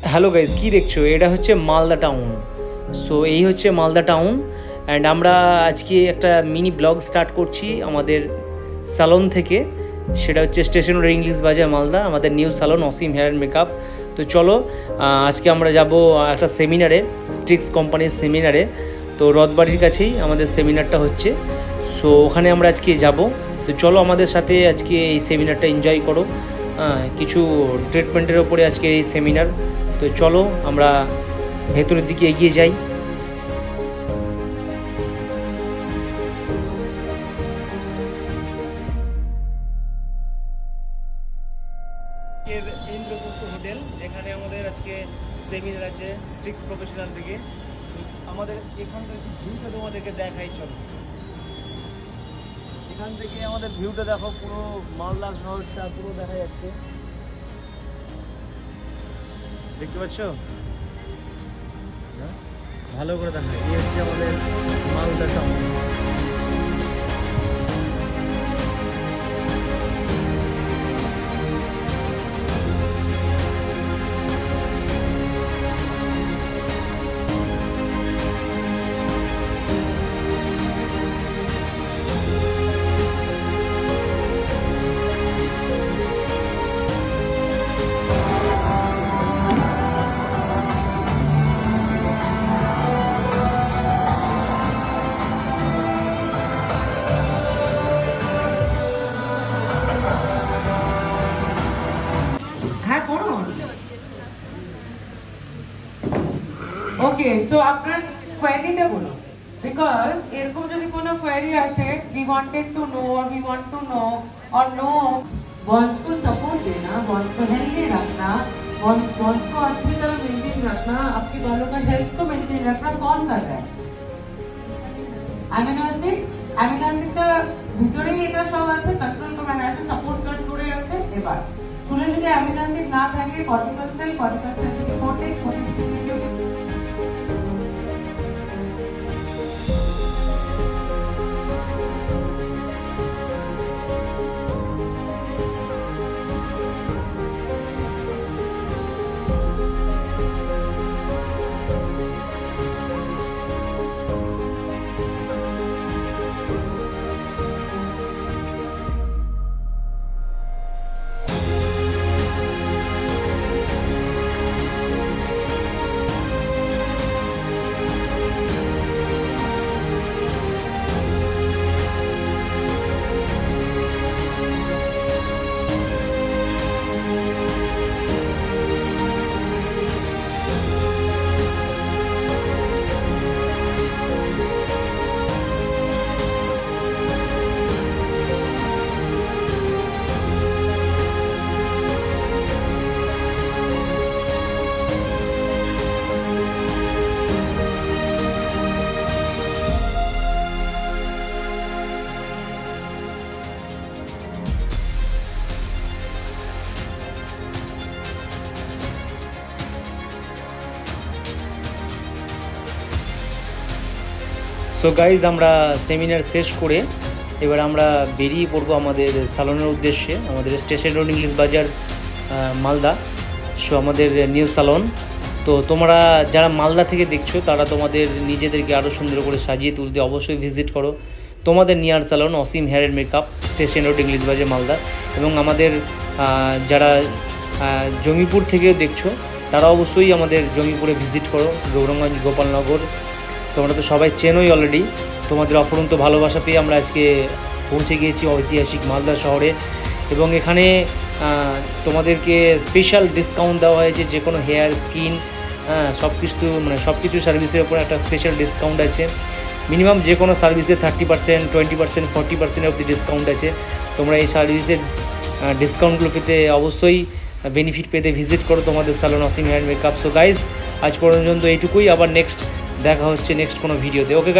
Hello guys, কী দেখছো? এটা হচ্ছে মালদা টাউন। সো এই হচ্ছে মালদা টাউন অ্যান্ড আমরা আজকে একটা মিনি ব্লগ স্টার্ট করছি আমাদের স্যালন থেকে। সেটা হচ্ছে স্টেশনারি ইংলিশ বাজার মালদা, আমাদের new salon Asim hair and makeup. তো চলো আজকে আমরা যাব একটা সেমিনারে, স্টিক্স কোম্পানির সেমিনারে। তো রথবাড়ির কাছেই আমাদের সেমিনারটা হচ্ছে। সো ওখানে আমরা আজকে যাব। তো চলো আমাদের সাথে আজকে এই সেমিনারটা এনজয় করো। কিছু ট্রিটমেন্টের ওপরে আজকে এই সেমিনার। তো চলো আমরা ভেতরের দিকে এগিয়ে যাই। ইন্দ্রপ্রস্থ হোটেল, যেখানে আমাদের আজকে সেমিনার আছে স্ট্রিক্স প্রফেশনাল থেকে। আমাদের এখান থেকে ভিউটা তোমাদেরকে দেখাই, চলো। এখান থেকে আমাদের ভিউটা দেখো, পুরো মালদা শহরটা পুরো দেখা যাচ্ছে, দেখতে পাচ্ছ? ভালো করে দেখা, এই হচ্ছে আমাদের মালদা টাউন। Okay, so আপনার কোয়েরিটা বলুন, বিকজ এরকম যদি কোনো কোয়েরি আসে, we wanted to know or we want to know or no, bones को सपोर्ट देना, बॉन्स को हेल्दी रखना, बॉन्स को अच्छी तरह मेंटेन रखना, आपके बालों का हेल्थ को मेंटेन रखना कौन कर रहा है? অ্যামিনো অ্যাসিডটা ভিতরেই এটা সব আছে, কন্ট্রোল করে আছে, সাপোর্ট করে আছে। এবার চুলে যদি অ্যামিনো অ্যাসিড না থাকে, কর্টিকল সেল থেকে কোর্টেক্স সো গাইজ, আমরা সেমিনার শেষ করে এবার আমরা বেরিয়ে পড়বো আমাদের স্যালনের উদ্দেশ্যে, আমাদের station road English Bazar Malda. So আমাদের নিউ স্যালন। তো তোমরা যারা মালদা থেকে দেখছো, তারা তোমাদের নিজেদেরকে আরও সুন্দর করে সাজিয়ে তুলতে অবশ্যই ভিজিট করো তোমাদের near salon Asim hair and makeup, station road English Bazar Malda. এবং আমাদের যারা জঙ্গিপুর থেকেও দেখছো, তারা অবশ্যই আমাদের জঙ্গিপুরে ভিজিট করো, গৌরঙ্গঞ্জ, গোপালনগর। তোমরা তো সবাই চেনোই অলরেডি। তোমাদের অফুরন্ত ভালোবাসা পেয়ে আমরা আজকে পৌঁছে গিয়েছি ঐতিহাসিক মালদা শহরে। এবং এখানে তোমাদেরকে স্পেশাল ডিসকাউন্ট দেওয়া হয়েছে, যে কোনো হেয়ার, স্কিন, সব কিছু সার্ভিসের উপর একটা স্পেশাল ডিসকাউন্ট আছে। মিনিমাম যে কোনো সার্ভিসে 30%, 20%, 40% অবধি ডিসকাউন্ট আছে। তোমরা এই সার্ভিসের ডিসকাউন্টগুলো পেতে অবশ্যই বেনিফিট পেতে ভিজিট করো তোমাদের salon Asim hair makeup. So guys, আজ পর্যন্ত এইটুকুই। আবার দেখা হচ্ছে নেক্সট কোনো ভিডিওতে। ওকে।